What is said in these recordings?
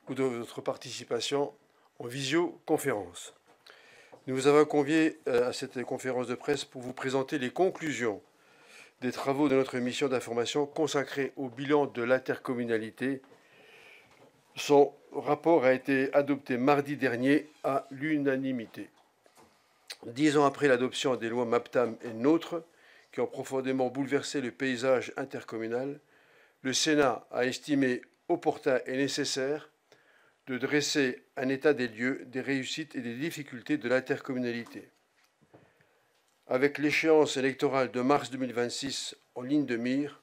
ou de votre participation en visioconférence. Nous vous avons convié à cette conférence de presse pour vous présenter les conclusions des travaux de notre mission d'information consacrée au bilan de l'intercommunalité. Son rapport a été adopté mardi dernier à l'unanimité. 10 ans après l'adoption des lois MAPTAM et NOTRe, qui ont profondément bouleversé le paysage intercommunal, le Sénat a estimé opportun et nécessaire de dresser un état des lieux des réussites et des difficultés de l'intercommunalité. Avec l'échéance électorale de mars 2026 en ligne de mire,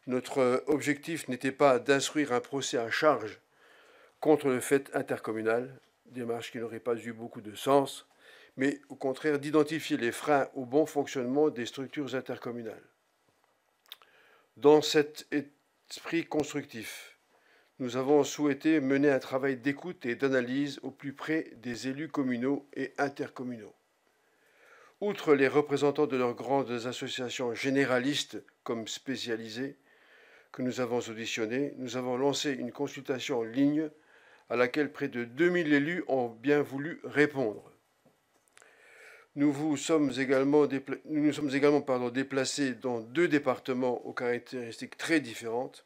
notre objectif n'était pas d'instruire un procès à charge contre le fait intercommunal, démarche qui n'aurait pas eu beaucoup de sens, mais au contraire d'identifier les freins au bon fonctionnement des structures intercommunales. Dans cet esprit constructif, nous avons souhaité mener un travail d'écoute et d'analyse au plus près des élus communaux et intercommunaux. Outre les représentants de leurs grandes associations généralistes comme spécialisées que nous avons auditionnés, nous avons lancé une consultation en ligne à laquelle près de 2000 élus ont bien voulu répondre. Nous nous sommes également déplacés dans 2 départements aux caractéristiques très différentes,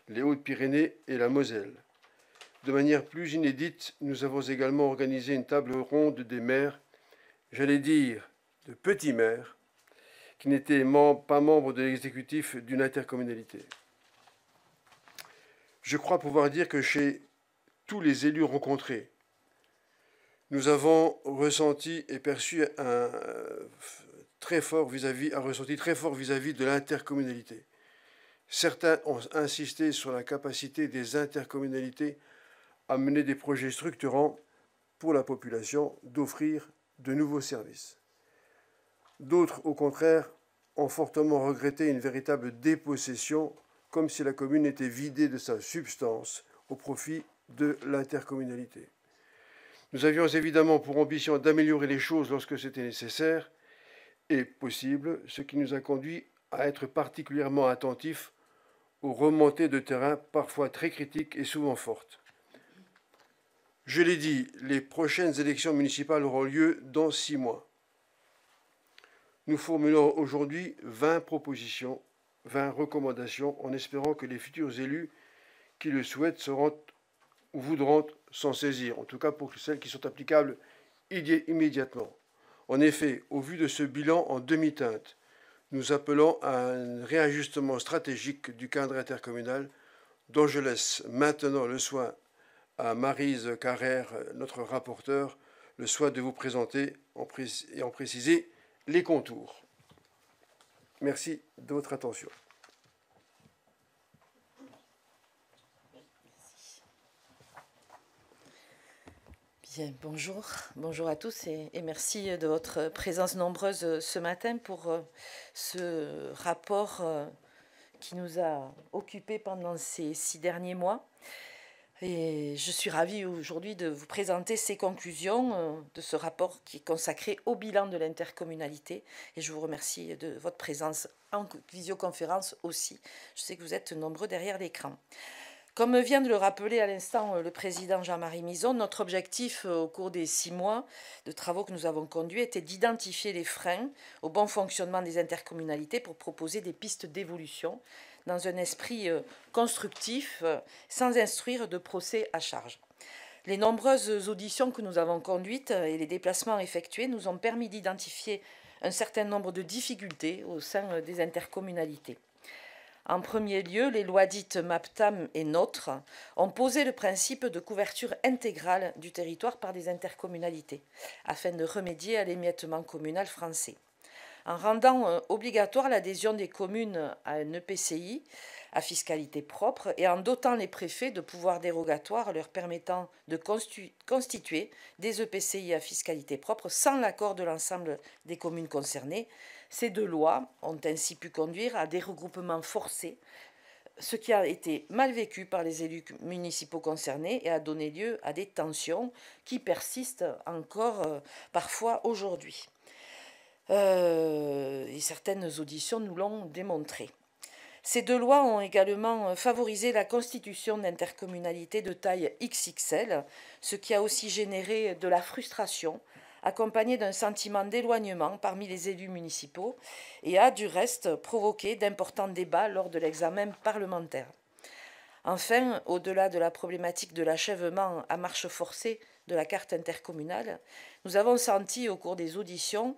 les Hautes-Pyrénées et la Moselle. De manière plus inédite, nous avons également organisé une table ronde des maires, j'allais dire de petits maires, qui n'étaient pas membres de l'exécutif d'une intercommunalité. Je crois pouvoir dire que chez tous les élus rencontrés, nous avons ressenti et perçu un ressenti très fort vis-à-vis de l'intercommunalité. Certains ont insisté sur la capacité des intercommunalités à mener des projets structurants pour la population, d'offrir de nouveaux services. D'autres, au contraire, ont fortement regretté une véritable dépossession, comme si la commune était vidée de sa substance au profit de l'intercommunalité. Nous avions évidemment pour ambition d'améliorer les choses lorsque c'était nécessaire et possible, ce qui nous a conduit à être particulièrement attentifs aux remontées de terrain parfois très critiques et souvent fortes. Je l'ai dit, les prochaines élections municipales auront lieu dans 6 mois. Nous formulons aujourd'hui 20 propositions, 20 recommandations, en espérant que les futurs élus qui le souhaitent seront ou voudront s'en saisir, en tout cas pour celles qui sont applicables immédiatement. En effet, au vu de ce bilan en demi-teinte, nous appelons à un réajustement stratégique du cadre intercommunal, dont je laisse maintenant le soin à Maryse Carrère, notre rapporteure, le soin de vous présenter et en préciser les contours. Merci de votre attention. Bien, bonjour à tous et merci de votre présence nombreuse ce matin pour ce rapport qui nous a occupés pendant ces 6 derniers mois. Et je suis ravie aujourd'hui de vous présenter ces conclusions de ce rapport qui est consacré au bilan de l'intercommunalité. Et je vous remercie de votre présence en visioconférence aussi. Je sais que vous êtes nombreux derrière l'écran. Comme vient de le rappeler à l'instant le président Jean-Marie Mison, notre objectif au cours des 6 mois de travaux que nous avons conduits était d'identifier les freins au bon fonctionnement des intercommunalités pour proposer des pistes d'évolution dans un esprit constructif, sans instruire de procès à charge. Les nombreuses auditions que nous avons conduites et les déplacements effectués nous ont permis d'identifier un certain nombre de difficultés au sein des intercommunalités. En premier lieu, les lois dites MAPTAM et NOTRe ont posé le principe de couverture intégrale du territoire par des intercommunalités, afin de remédier à l'émiettement communal français. En rendant obligatoire l'adhésion des communes à un EPCI à fiscalité propre et en dotant les préfets de pouvoirs dérogatoires leur permettant de constituer des EPCI à fiscalité propre sans l'accord de l'ensemble des communes concernées, ces 2 lois ont ainsi pu conduire à des regroupements forcés, ce qui a été mal vécu par les élus municipaux concernés et a donné lieu à des tensions qui persistent encore parfois aujourd'hui. Et certaines auditions nous l'ont démontré. Ces deux lois ont également favorisé la constitution d'intercommunalités de taille XXL, ce qui a aussi généré de la frustration, accompagnée d'un sentiment d'éloignement parmi les élus municipaux, et a du reste provoqué d'importants débats lors de l'examen parlementaire. Enfin, au-delà de la problématique de l'achèvement à marche forcée de la carte intercommunale, nous avons senti au cours des auditions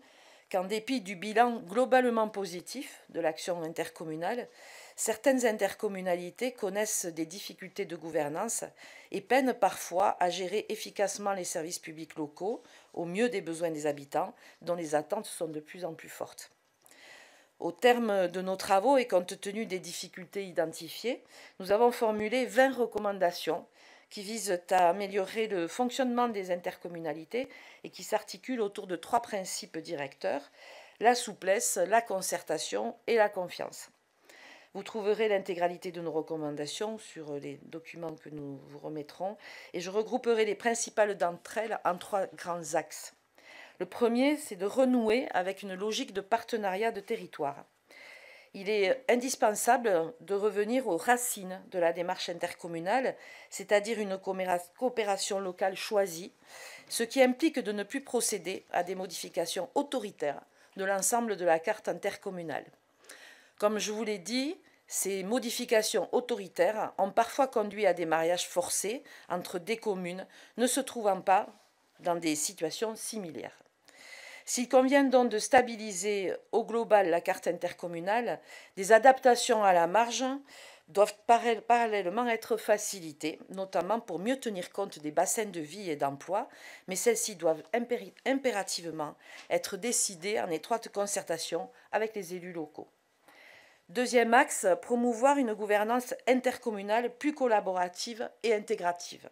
qu'en dépit du bilan globalement positif de l'action intercommunale, certaines intercommunalités connaissent des difficultés de gouvernance et peinent parfois à gérer efficacement les services publics locaux au mieux des besoins des habitants, dont les attentes sont de plus en plus fortes. Au terme de nos travaux et compte tenu des difficultés identifiées, nous avons formulé 20 recommandations qui visent à améliorer le fonctionnement des intercommunalités et qui s'articulent autour de 3 principes directeurs: la souplesse, la concertation et la confiance. Vous trouverez l'intégralité de nos recommandations sur les documents que nous vous remettrons et je regrouperai les principales d'entre elles en 3 grands axes. Le premier, c'est de renouer avec une logique de partenariat de territoire. Il est indispensable de revenir aux racines de la démarche intercommunale, c'est-à-dire une coopération locale choisie, ce qui implique de ne plus procéder à des modifications autoritaires de l'ensemble de la carte intercommunale. Comme je vous l'ai dit, ces modifications autoritaires ont parfois conduit à des mariages forcés entre des communes ne se trouvant pas dans des situations similaires. S'il convient donc de stabiliser au global la carte intercommunale, des adaptations à la marge doivent parallèlement être facilitées, notamment pour mieux tenir compte des bassins de vie et d'emploi, mais celles-ci doivent impérativement être décidées en étroite concertation avec les élus locaux. Deuxième axe, promouvoir une gouvernance intercommunale plus collaborative et intégrative.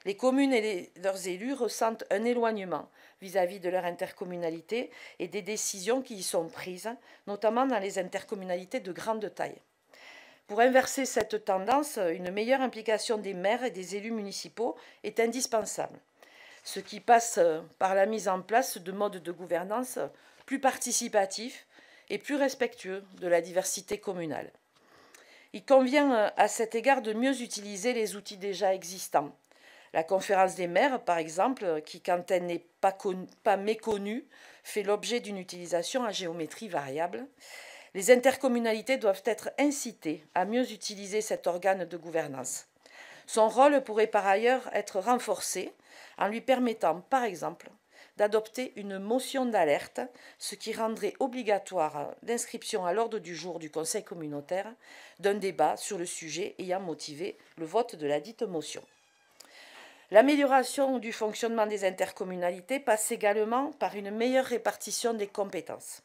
Les communes et leurs élus ressentent un éloignement vis-à-vis de leur intercommunalité et des décisions qui y sont prises, notamment dans les intercommunalités de grande taille. Pour inverser cette tendance, une meilleure implication des maires et des élus municipaux est indispensable, ce qui passe par la mise en place de modes de gouvernance plus participatifs et plus respectueux de la diversité communale. Il convient à cet égard de mieux utiliser les outils déjà existants. La conférence des maires, par exemple, qui, quand elle n'est pas méconnue, fait l'objet d'une utilisation à géométrie variable. Les intercommunalités doivent être incitées à mieux utiliser cet organe de gouvernance. Son rôle pourrait par ailleurs être renforcé en lui permettant, par exemple, d'adopter une motion d'alerte, ce qui rendrait obligatoire l'inscription à l'ordre du jour du Conseil communautaire d'un débat sur le sujet ayant motivé le vote de la dite motion. L'amélioration du fonctionnement des intercommunalités passe également par une meilleure répartition des compétences.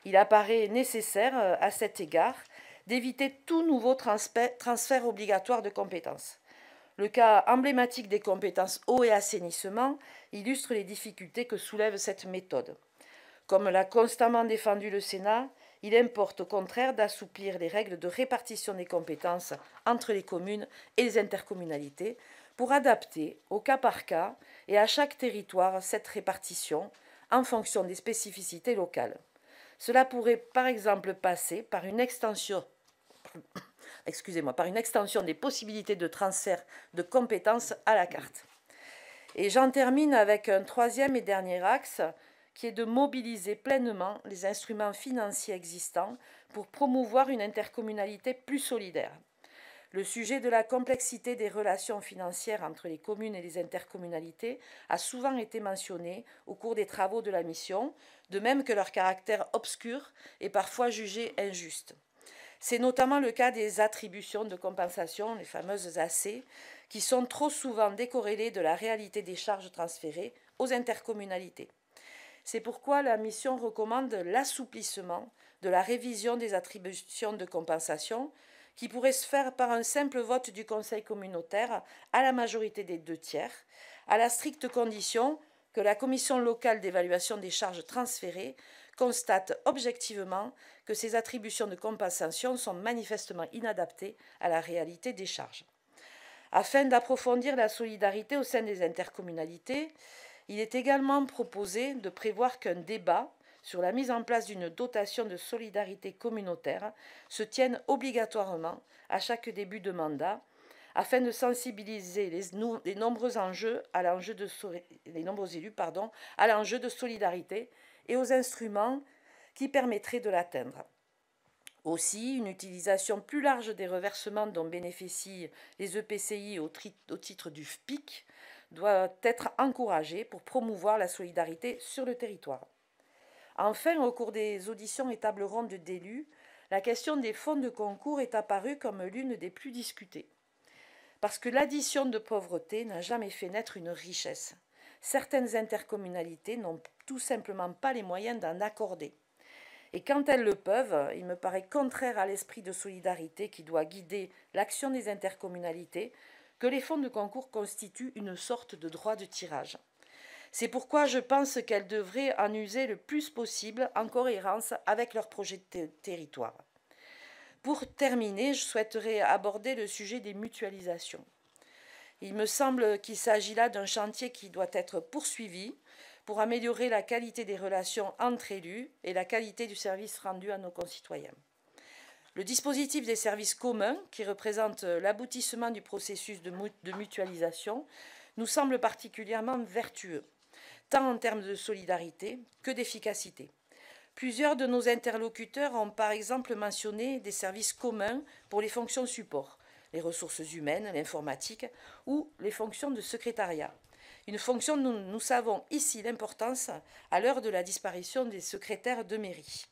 Il apparaît nécessaire, à cet égard, d'éviter tout nouveau transfert obligatoire de compétences. Le cas emblématique des compétences eau et assainissement illustre les difficultés que soulève cette méthode. Comme l'a constamment défendu le Sénat, il importe au contraire d'assouplir les règles de répartition des compétences entre les communes et les intercommunalités pour adapter au cas par cas et à chaque territoire cette répartition en fonction des spécificités locales. Cela pourrait par exemple passer par une extension des possibilités de transfert de compétences à la carte. Et j'en termine avec un troisième et dernier axe qui est de mobiliser pleinement les instruments financiers existants pour promouvoir une intercommunalité plus solidaire. Le sujet de la complexité des relations financières entre les communes et les intercommunalités a souvent été mentionné au cours des travaux de la mission, de même que leur caractère obscur et parfois jugé injuste. C'est notamment le cas des attributions de compensation, les fameuses AC, qui sont trop souvent décorrélées de la réalité des charges transférées aux intercommunalités. C'est pourquoi la mission recommande l'assouplissement de la révision des attributions de compensation, qui pourrait se faire par un simple vote du Conseil communautaire à la majorité des 2/3, à la stricte condition que la commission locale d'évaluation des charges transférées constate objectivement que ces attributions de compensation sont manifestement inadaptées à la réalité des charges. Afin d'approfondir la solidarité au sein des intercommunalités, il est également proposé de prévoir qu'un débat sur la mise en place d'une dotation de solidarité communautaire se tiennent obligatoirement à chaque début de mandat afin de sensibiliser les nombreux élus à l'enjeu de solidarité et aux instruments qui permettraient de l'atteindre. Aussi, une utilisation plus large des reversements dont bénéficient les EPCI au titre du FPIC doit être encouragée pour promouvoir la solidarité sur le territoire. Enfin, au cours des auditions et tables rondes d'élus, la question des fonds de concours est apparue comme l'une des plus discutées. Parce que l'addition de pauvreté n'a jamais fait naître une richesse. Certaines intercommunalités n'ont tout simplement pas les moyens d'en accorder. Et quand elles le peuvent, il me paraît contraire à l'esprit de solidarité qui doit guider l'action des intercommunalités que les fonds de concours constituent une sorte de droit de tirage. C'est pourquoi je pense qu'elles devraient en user le plus possible en cohérence avec leur projet de territoire. Pour terminer, je souhaiterais aborder le sujet des mutualisations. Il me semble qu'il s'agit là d'un chantier qui doit être poursuivi pour améliorer la qualité des relations entre élus et la qualité du service rendu à nos concitoyens. Le dispositif des services communs, qui représente l'aboutissement du processus de mutualisation, nous semble particulièrement vertueux, tant en termes de solidarité que d'efficacité. Plusieurs de nos interlocuteurs ont par exemple mentionné des services communs pour les fonctions support, les ressources humaines, l'informatique ou les fonctions de secrétariat. Une fonction dont nous savons ici l'importance à l'heure de la disparition des secrétaires de mairie.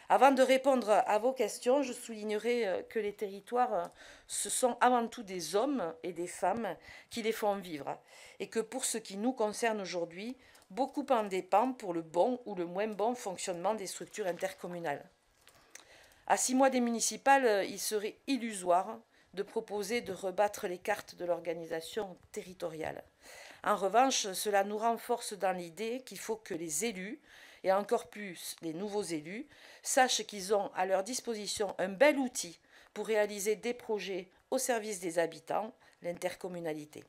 Avant de répondre à vos questions, je soulignerai que les territoires, ce sont avant tout des hommes et des femmes qui les font vivre, et que pour ce qui nous concerne aujourd'hui, beaucoup en dépend pour le bon ou le moins bon fonctionnement des structures intercommunales. À 6 mois des municipales, il serait illusoire de proposer de rebattre les cartes de l'organisation territoriale. En revanche, cela nous renforce dans l'idée qu'il faut que les élus, et encore plus les nouveaux élus, sachent qu'ils ont à leur disposition un bel outil pour réaliser des projets au service des habitants, l'intercommunalité.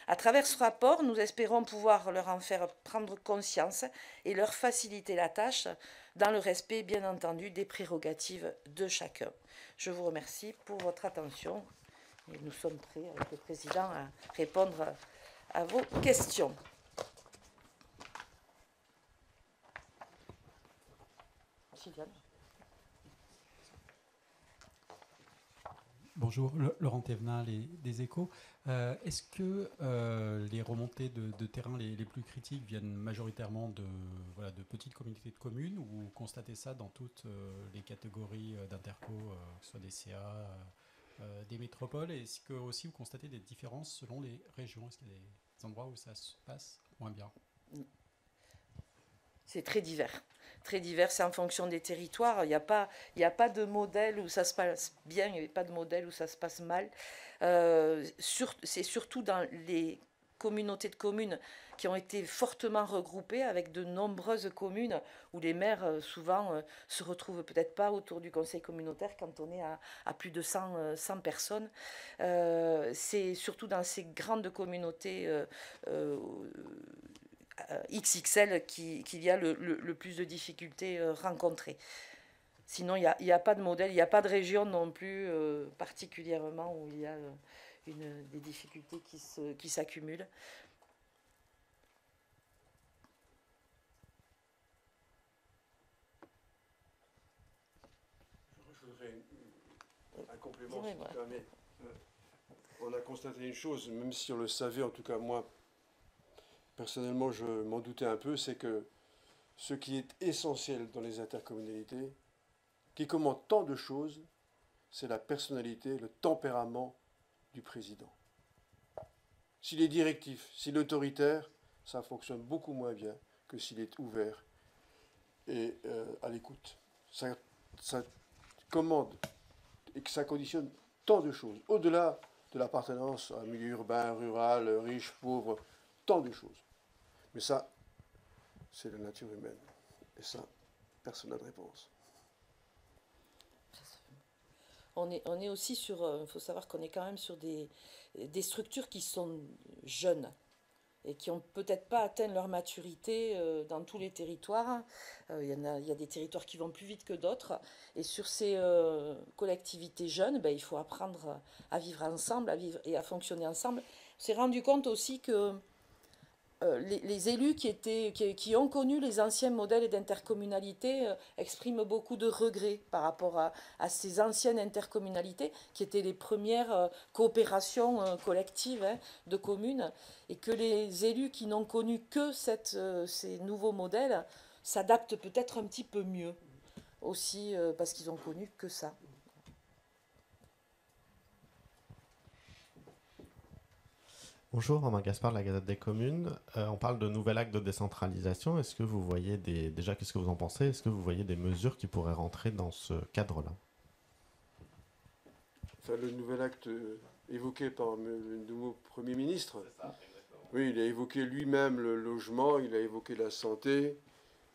À travers ce rapport, nous espérons pouvoir leur en faire prendre conscience et leur faciliter la tâche dans le respect, bien entendu, des prérogatives de chacun. Je vous remercie pour votre attention et nous sommes prêts, avec le Président, à répondre à vos questions. Sylviane. Bonjour, Laurent Thévenin, des Échos. Est-ce que les remontées de terrain les plus critiques viennent majoritairement de petites communautés de communes, ou vous constatez ça dans toutes les catégories d'interco, que ce soit des CA, des métropoles? Et est-ce que aussi vous constatez des différences selon les régions? Est-ce qu'il y a des endroits où ça se passe moins bien? C'est très divers. Très divers, c'est en fonction des territoires. Il n'y a pas de modèle où ça se passe bien, il n'y a pas de modèle où ça se passe mal. C'est surtout dans les communautés de communes qui ont été fortement regroupées, avec de nombreuses communes où les maires souvent se retrouvent peut-être pas autour du conseil communautaire quand on est à plus de 100 personnes. C'est surtout dans ces grandes communautés XXL qu'il y a le plus de difficultés rencontrées. Sinon, il n'y a pas de modèle, il n'y a pas de région non plus particulièrement où il y a des difficultés qui s'accumulent. Je voudrais un complément, si tu permets. On a constaté une chose, même si on le savait, en tout cas moi, personnellement, je m'en doutais un peu, c'est que ce qui est essentiel dans les intercommunalités, qui commande tant de choses, c'est la personnalité, le tempérament du président. S'il est directif, s'il est autoritaire, ça fonctionne beaucoup moins bien que s'il est ouvert et à l'écoute. Ça commande et que ça conditionne tant de choses, au-delà de l'appartenance à un milieu urbain, rural, riche, pauvre, tant de choses. Mais ça, c'est la nature humaine. Et ça, personne n'a de réponse. On est aussi sur... Il faut savoir qu'on est quand même sur des structures qui sont jeunes. et qui n'ont peut-être pas atteint leur maturité dans tous les territoires. Il y a des territoires qui vont plus vite que d'autres. Et sur ces collectivités jeunes, ben, il faut apprendre à vivre ensemble, à vivre et à fonctionner ensemble. On s'est rendu compte aussi que les élus qui ont connu les anciens modèles d'intercommunalité expriment beaucoup de regrets par rapport à ces anciennes intercommunalités qui étaient les premières coopérations collectives de communes, et que les élus qui n'ont connu que ces nouveaux modèles s'adaptent peut-être un petit peu mieux aussi parce qu'ils ont connu que ça. Bonjour, Romain Gaspard de la Gazette des Communes. On parle de nouvel acte de décentralisation. Est-ce que vous voyez déjà, qu'est-ce que vous en pensez? Est-ce que vous voyez des mesures qui pourraient rentrer dans ce cadre-là? Enfin, le nouvel acte évoqué par le nouveau Premier ministre. C'est ça, exactement. Oui, il a évoqué lui-même le logement, il a évoqué la santé,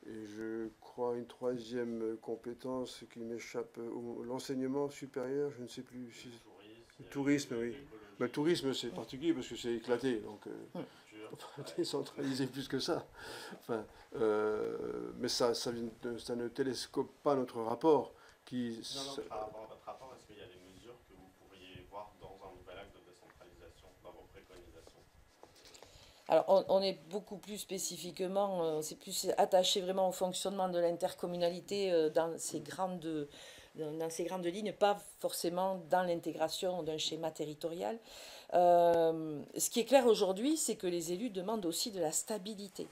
et je crois une troisième compétence qui m'échappe, l'enseignement supérieur, je ne sais plus. Le tourisme, oui. Le tourisme, c'est particulier parce que c'est éclaté, donc on peut décentraliser plus que ça. Enfin, mais ça ne télescope pas notre rapport. Par rapport à votre rapport, est-ce qu'il y a des mesures que vous pourriez voir dans un nouvel acte de décentralisation, dans vos préconisations? Alors, on est beaucoup plus spécifiquement, c'est plus attaché vraiment au fonctionnement de l'intercommunalité dans ces grandes lignes, pas forcément dans l'intégration d'un schéma territorial. Ce qui est clair aujourd'hui, c'est que les élus demandent aussi de la stabilité.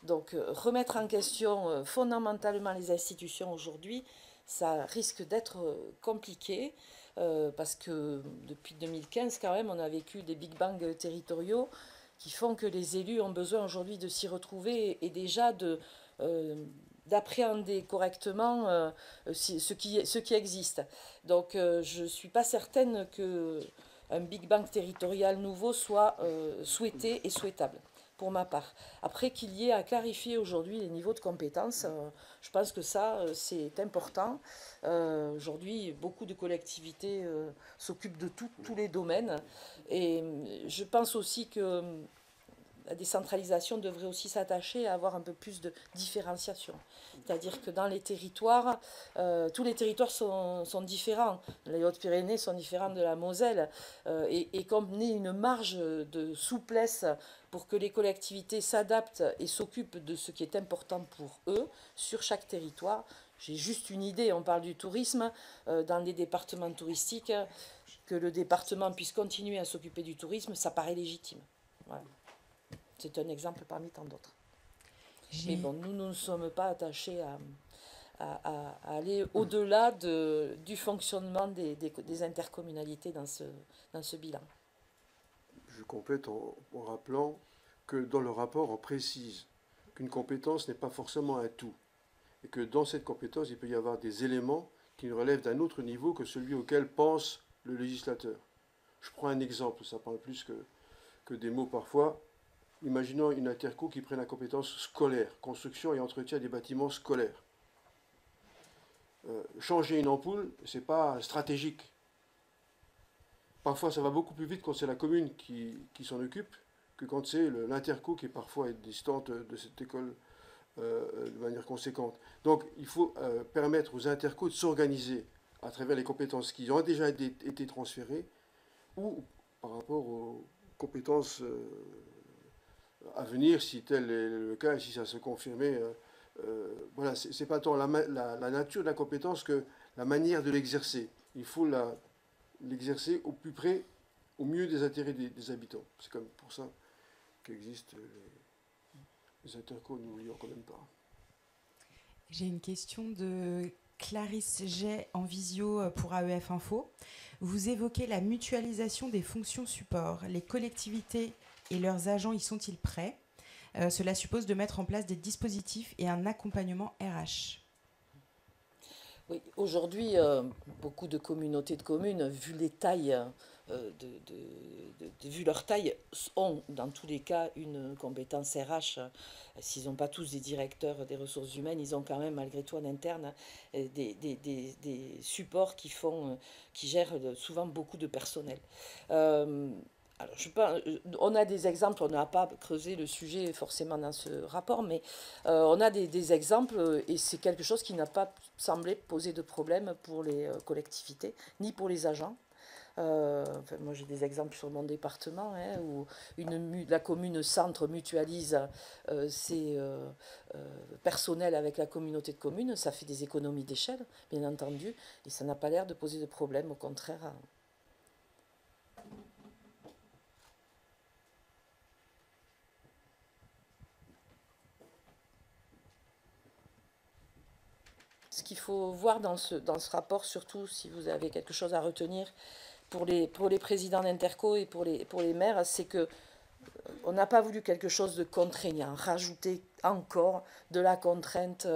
Donc, remettre en question fondamentalement les institutions aujourd'hui, ça risque d'être compliqué, parce que depuis 2015, quand même, on a vécu des big bangs territoriaux qui font que les élus ont besoin aujourd'hui de s'y retrouver et déjà d'appréhender correctement ce qui existe. Donc je ne suis pas certaine qu'un Big Bang territorial nouveau soit souhaité et souhaitable, pour ma part. Après qu'il y ait à clarifier aujourd'hui les niveaux de compétences, je pense que ça, c'est important. Aujourd'hui, beaucoup de collectivités s'occupent de tous les domaines. Et je pense aussi que la décentralisation devrait aussi s'attacher à avoir un peu plus de différenciation. C'est-à-dire que dans les territoires, tous les territoires sont différents. Les Hautes-Pyrénées sont différentes de la Moselle. Et comme on ait une marge de souplesse pour que les collectivités s'adaptent et s'occupent de ce qui est important pour eux sur chaque territoire. J'ai juste une idée, on parle du tourisme, dans des départements touristiques, que le département puisse continuer à s'occuper du tourisme, ça paraît légitime. Voilà. C'est un exemple parmi tant d'autres. Mais bon, nous ne sommes pas attachés à aller au-delà du fonctionnement des intercommunalités dans ce bilan. Je complète en rappelant que dans le rapport, on précise qu'une compétence n'est pas forcément un tout. Et que dans cette compétence, il peut y avoir des éléments qui ne relèvent d'un autre niveau que celui auquel pense le législateur. Je prends un exemple, ça parle plus que des mots parfois. Imaginons une interco qui prenne la compétence scolaire, construction et entretien des bâtiments scolaires. Changer une ampoule, ce n'est pas stratégique. Parfois, ça va beaucoup plus vite quand c'est la commune qui s'en occupe que quand c'est l'interco qui est parfois distante de cette école de manière conséquente. Donc, il faut permettre aux intercos de s'organiser à travers les compétences qui ont déjà été transférées ou par rapport aux compétences à venir, si tel est le cas, et si ça se confirmait. Voilà, c'est pas tant la nature de la compétence que la manière de l'exercer. Il faut l'exercer au plus près, au mieux des intérêts des habitants. C'est comme pour ça qu'existent les intercos, n'oublions quand même pas. J'ai une question de Clarisse Jay en visio pour AEF Info. Vous évoquez la mutualisation des fonctions support. Les collectivités et leurs agents y sont-ils prêts? Cela suppose de mettre en place des dispositifs et un accompagnement RH. Oui, aujourd'hui, beaucoup de communautés de communes, vu les tailles, vu leur taille, ont dans tous les cas une compétence RH. S'ils n'ont pas tous des directeurs des ressources humaines, ils ont quand même malgré tout en interne des supports qui gèrent souvent beaucoup de personnel. Alors, on a des exemples, on n'a pas creusé le sujet forcément dans ce rapport, mais on a des exemples et c'est quelque chose qui n'a pas semblé poser de problème pour les collectivités, ni pour les agents. Enfin, moi j'ai des exemples sur mon département hein, où la commune centre mutualise ses personnels avec la communauté de communes, ça fait des économies d'échelle, bien entendu, et ça n'a pas l'air de poser de problème, au contraire. Ce qu'il faut voir dans ce rapport, surtout si vous avez quelque chose à retenir pour les présidents d'interco et pour les maires, c'est que on n'a pas voulu quelque chose de contraignant, rajouter encore de la contrainte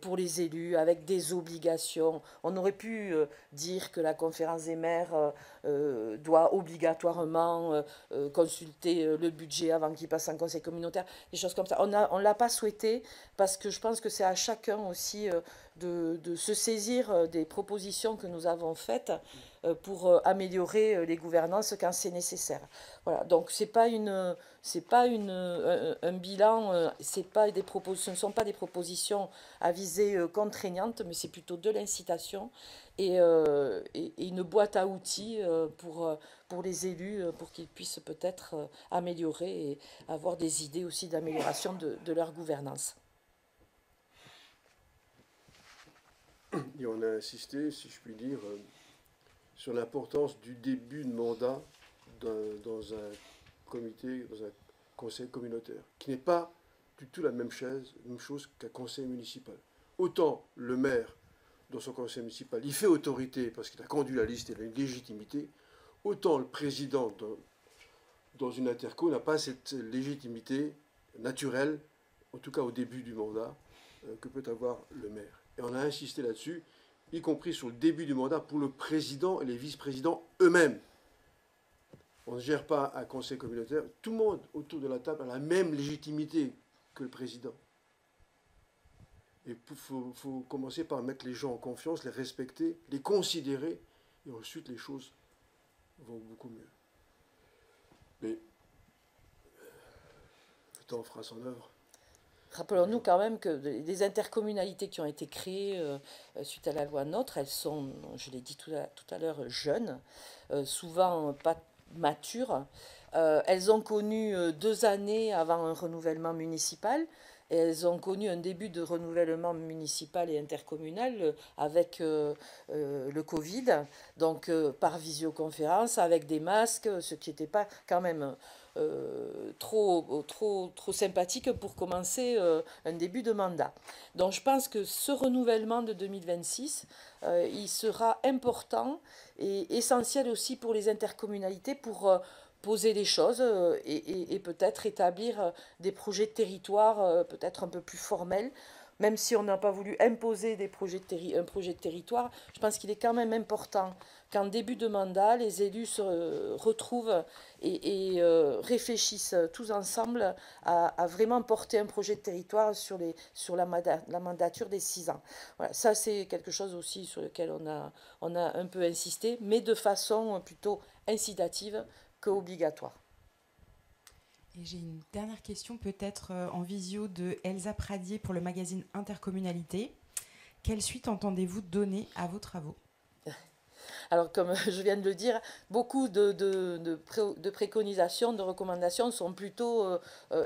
pour les élus avec des obligations. On aurait pu dire que la conférence des maires doit obligatoirement consulter le budget avant qu'il passe en conseil communautaire, des choses comme ça. On ne l'a pas souhaité parce que je pense que c'est à chacun aussi de se saisir des propositions que nous avons faites pour améliorer les gouvernances quand c'est nécessaire. Voilà, donc c'est pas un bilan, ce ne sont pas des propositions à visée contraignante, mais c'est plutôt de l'incitation et une boîte à outils pour les élus, pour qu'ils puissent peut-être améliorer et avoir des idées aussi d'amélioration de leur gouvernance. Et on a insisté, si je puis dire, sur l'importance du début de mandat dans un comité, dans un conseil communautaire, qui n'est pas du tout la même chose qu'un conseil municipal. Autant le maire, dans son conseil municipal, il fait autorité parce qu'il a conduit la liste et il a une légitimité, autant le président dans une interco n'a pas cette légitimité naturelle, en tout cas au début du mandat, que peut avoir le maire. Et on a insisté là-dessus, y compris sur le début du mandat, pour le président et les vice-présidents eux-mêmes. On ne gère pas un conseil communautaire. Tout le monde autour de la table a la même légitimité que le président. Et il faut commencer par mettre les gens en confiance, les respecter, les considérer, et ensuite les choses vont beaucoup mieux. Mais le temps fera son œuvre. Rappelons-nous quand même que les intercommunalités qui ont été créées suite à la loi NOTRe, elles sont, je l'ai dit tout à l'heure, jeunes, souvent pas matures. Elles ont connu 2 années avant un renouvellement municipal. Et elles ont connu un début de renouvellement municipal et intercommunal avec le Covid, donc par visioconférence, avec des masques, ce qui n'était pas quand même trop sympathique pour commencer un début de mandat. Donc je pense que ce renouvellement de 2026, il sera important et essentiel aussi pour les intercommunalités pour poser les choses et peut-être établir des projets de territoire peut-être un peu plus formels. Même si on n'a pas voulu imposer un projet de territoire, je pense qu'il est quand même important qu'en début de mandat, les élus se retrouvent et réfléchissent tous ensemble à vraiment porter un projet de territoire sur la mandature des 6 ans. Voilà, ça, c'est quelque chose aussi sur lequel on a un peu insisté, mais de façon plutôt incitative qu'obligatoire. Et j'ai une dernière question, peut-être en visio, de Elsa Pradier pour le magazine Intercommunalité. Quelle suite entendez-vous donner à vos travaux ? Alors, comme je viens de le dire, beaucoup de préconisations, de recommandations sont plutôt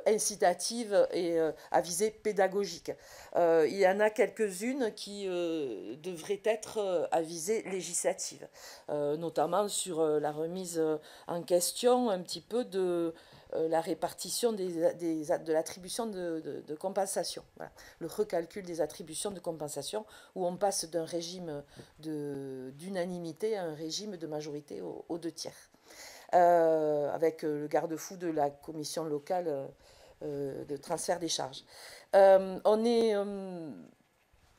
incitatives et à visée pédagogique. Il y en a quelques-unes qui devraient être à visée législative, notamment sur la remise en question un petit peu de la répartition de l'attribution de compensation. Voilà. Le recalcul des attributions de compensation, où on passe d'un régime d'unanimité à un régime de majorité aux 2/3. Avec le garde-fou de la commission locale de transfert des charges. On est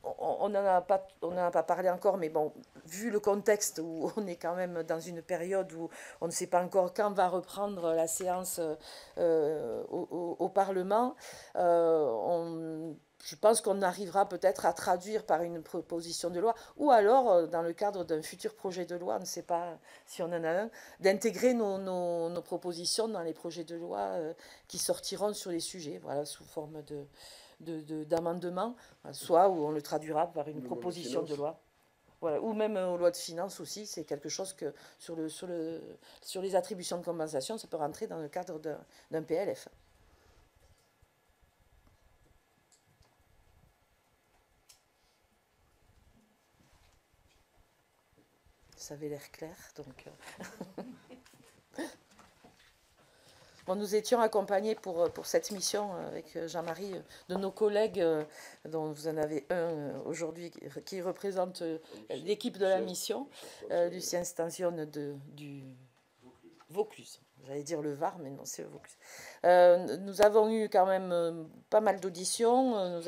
on n'en a pas parlé encore, mais bon, vu le contexte où on est quand même dans une période où on ne sait pas encore quand va reprendre la séance au Parlement, je pense qu'on arrivera peut-être à traduire par une proposition de loi, ou alors, dans le cadre d'un futur projet de loi, on ne sait pas si on en a un, d'intégrer nos propositions dans les projets de loi qui sortiront sur les sujets, voilà, sous forme d'amendements, soit où on le traduira par une proposition de loi. Voilà. Ou même aux lois de finances aussi, c'est quelque chose que sur les attributions de compensation, ça peut rentrer dans le cadre d'un PLF. Ça avait l'air clair, donc... Bon, nous étions accompagnés pour cette mission avec Jean-Marie de nos collègues, dont vous en avez un aujourd'hui qui représente l'équipe de la mission, Lucien Stanzione du Vaucluse. J'allais dire le Var, mais non, c'est le Vaucluse. Nous avons eu quand même pas mal d'auditions.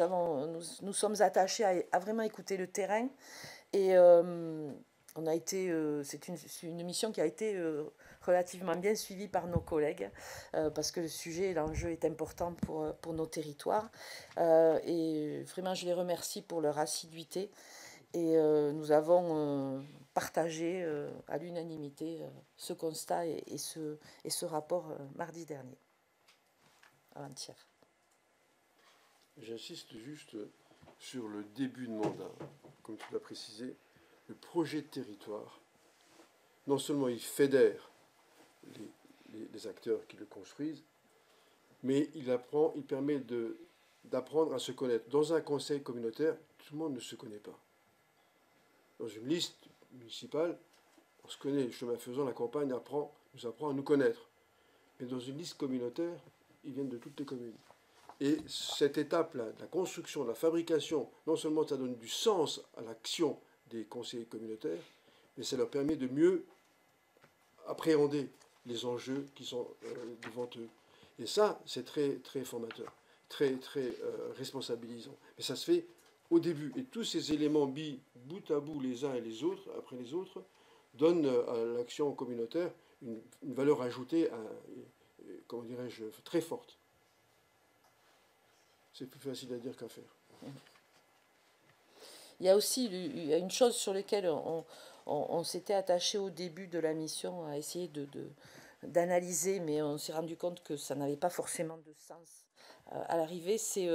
Nous sommes attachés à vraiment écouter le terrain. Et on a été, c'est une mission qui a été relativement bien suivie par nos collègues parce que le sujet et l'enjeu est important pour nos territoires. Et vraiment, je les remercie pour leur assiduité. Et nous avons partagé à l'unanimité ce constat et ce rapport mardi dernier, avant-hier. J'insiste juste sur le début de mandat. Comme tu l'as précisé, le projet de territoire, non seulement il fédère les acteurs qui le construisent, mais il permet d'apprendre à se connaître. Dans un conseil communautaire, tout le monde ne se connaît pas. Dans une liste municipale, on se connaît, le chemin faisant, la campagne nous apprend à nous connaître. Mais dans une liste communautaire, ils viennent de toutes les communes. Et cette étape-là, de la construction, de la fabrication, non seulement ça donne du sens à l'action des conseillers communautaires, mais ça leur permet de mieux appréhender les enjeux qui sont devant eux. Et ça, c'est très, très formateur, très, très responsabilisant. Mais ça se fait au début. Et tous ces éléments mis bout à bout les uns et les autres, après les autres, donnent à l'action communautaire une valeur ajoutée, comment dirais-je, très forte. C'est plus facile à dire qu'à faire. Il y a aussi une chose sur laquelle on s'était attaché au début de la mission à essayer d'analyser, mais on s'est rendu compte que ça n'avait pas forcément de sens à l'arrivée, c'est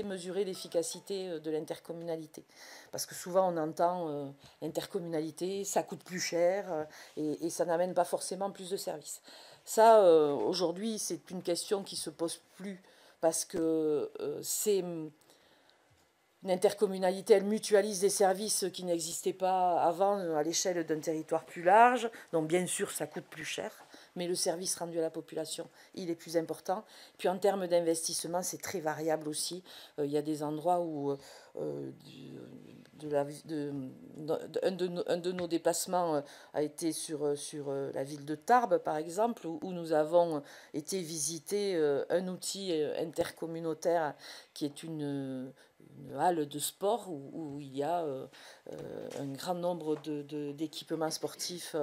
mesurer l'efficacité de l'intercommunalité. Parce que souvent on entend intercommunalité, ça coûte plus cher et ça n'amène pas forcément plus de services. Ça, aujourd'hui, c'est une question qui ne se pose plus parce que c'est une intercommunalité, elle mutualise des services qui n'existaient pas avant à l'échelle d'un territoire plus large. Donc bien sûr, ça coûte plus cher, mais le service rendu à la population, il est plus important. Puis en termes d'investissement, c'est très variable aussi. Il y a des endroits où un de nos déplacements a été sur la ville de Tarbes, par exemple, où nous avons été visiter un outil intercommunautaire qui est une halle de sport où il y a un grand nombre d'équipements sportifs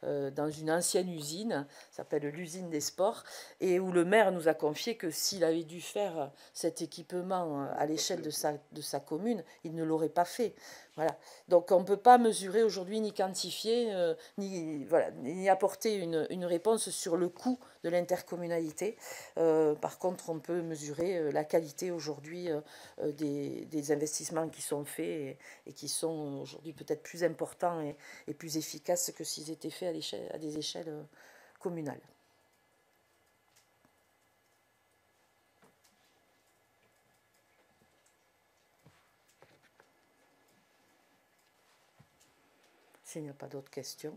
dans une ancienne usine, ça s'appelle l'usine des sports, et où le maire nous a confié que s'il avait dû faire cet équipement à l'échelle de sa commune, il ne l'aurait pas fait. Voilà. Donc on ne peut pas mesurer aujourd'hui ni quantifier, ni apporter une réponse sur le coût de l'intercommunalité. Par contre, on peut mesurer la qualité aujourd'hui des investissements qui sont faits et qui sont aujourd'hui peut-être plus importants et plus efficaces que s'ils étaient faits à des échelles communales. S'il n'y a pas d'autres questions.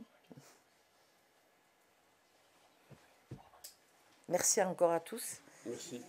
Merci encore à tous. Merci.